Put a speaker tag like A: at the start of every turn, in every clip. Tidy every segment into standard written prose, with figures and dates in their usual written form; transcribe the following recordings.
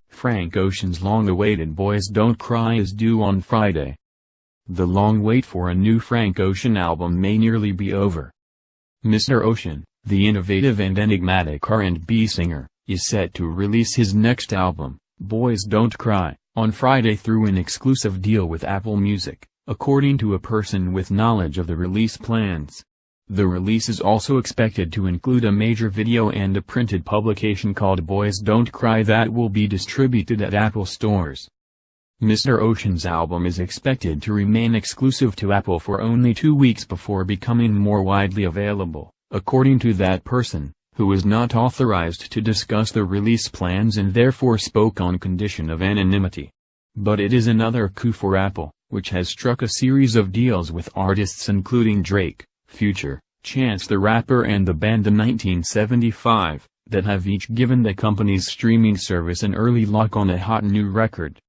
A: Frank Ocean's long-awaited Boys Don't Cry is due on Friday. The long wait for a new Frank Ocean album may nearly be over. Mr. Ocean, the innovative and enigmatic R&B singer, is set to release his next album, Boys Don't Cry, on Friday through an exclusive deal with Apple Music, according to a person with knowledge of the release plans. The release is also expected to include a major video and a printed publication called Boys Don't Cry that will be distributed at Apple stores. Mr. Ocean's album is expected to remain exclusive to Apple for only 2 weeks before becoming more widely available, according to that person, who is not authorized to discuss the release plans and therefore spoke on condition of anonymity. But it is another coup for Apple, which has struck a series of deals with artists including Drake, Future, Chance the Rapper and the band in 1975, that have each given the company's streaming service an early lock on a hot new record.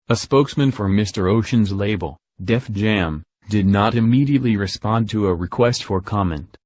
A: A spokesman for Mr. Ocean's label, Def Jam, did not immediately respond to a request for comment.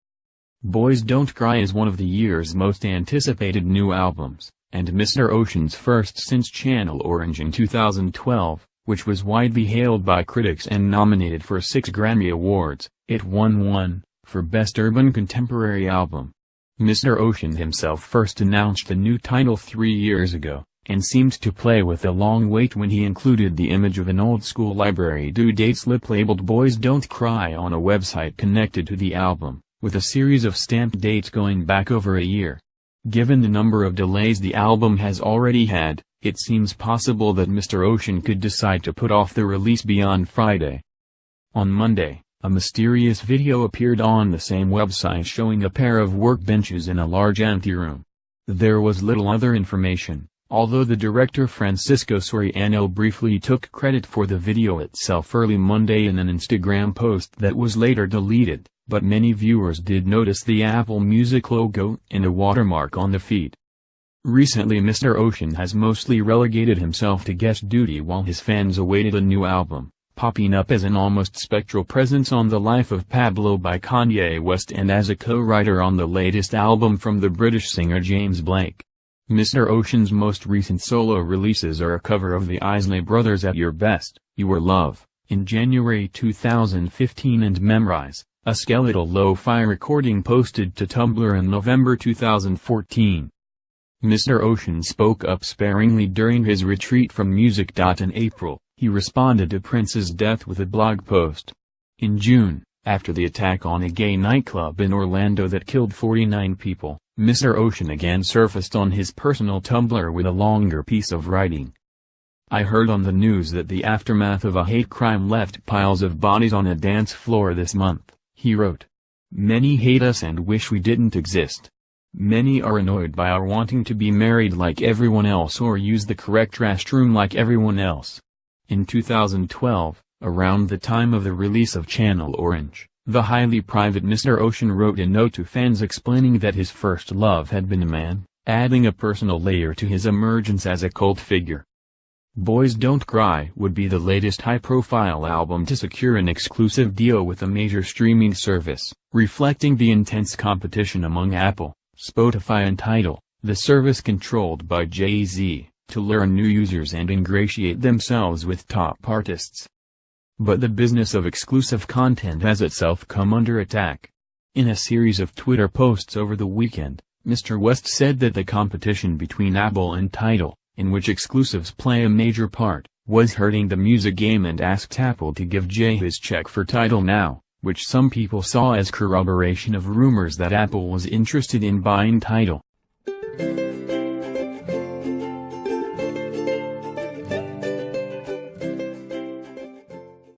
A: Boys Don't Cry is one of the year's most anticipated new albums, and Mr. Ocean's first since Channel Orange in 2012, which was widely hailed by critics and nominated for 6 Grammy Awards. It won 1, for Best Urban Contemporary Album. Mr. Ocean himself first announced the new title 3 years ago, and seemed to play with the long wait when he included the image of an old-school library due date slip labeled Boys Don't Cry on a website connected to the album, with a series of stamped dates going back over a year. Given the number of delays the album has already had, it seems possible that Mr. Ocean could decide to put off the release beyond Friday. On Monday, a mysterious video appeared on the same website showing a pair of workbenches in a large anteroom. There was little other information, although the director Francisco Soriano briefly took credit for the video itself early Monday in an Instagram post that was later deleted, but many viewers did notice the Apple Music logo and a watermark on the feed. Recently Mr. Ocean has mostly relegated himself to guest duty while his fans awaited a new album, popping up as an almost spectral presence on The Life of Pablo by Kanye West and as a co-writer on the latest album from the British singer James Blake. Mr. Ocean's most recent solo releases are a cover of the Isley Brothers' At Your Best, Your Love, in January 2015 and Memrise, a skeletal lo-fi recording posted to Tumblr in November 2014. Mr. Ocean spoke up sparingly during his retreat from music. In April, he responded to Prince's death with a blog post. In June, after the attack on a gay nightclub in Orlando that killed 49 people, Mr. Ocean again surfaced on his personal Tumblr with a longer piece of writing. I heard on the news that the aftermath of a hate crime left piles of bodies on a dance floor this month, he wrote. Many hate us and wish we didn't exist. Many are annoyed by our wanting to be married like everyone else or use the correct restroom like everyone else. In 2012, around the time of the release of Channel Orange, the highly private Mr. Ocean wrote a note to fans explaining that his first love had been a man, adding a personal layer to his emergence as a cult figure. Boys Don't Cry would be the latest high-profile album to secure an exclusive deal with a major streaming service, reflecting the intense competition among Apple, Spotify and Tidal, the service controlled by Jay-Z, to lure new users and ingratiate themselves with top artists. But the business of exclusive content has itself come under attack. In a series of Twitter posts over the weekend, Mr. West said that the competition between Apple and Tidal, in which exclusives play a major part, was hurting the music game and asked Apple to give Jay his check for Tidal now, which some people saw as corroboration of rumors that Apple was interested in buying Tidal.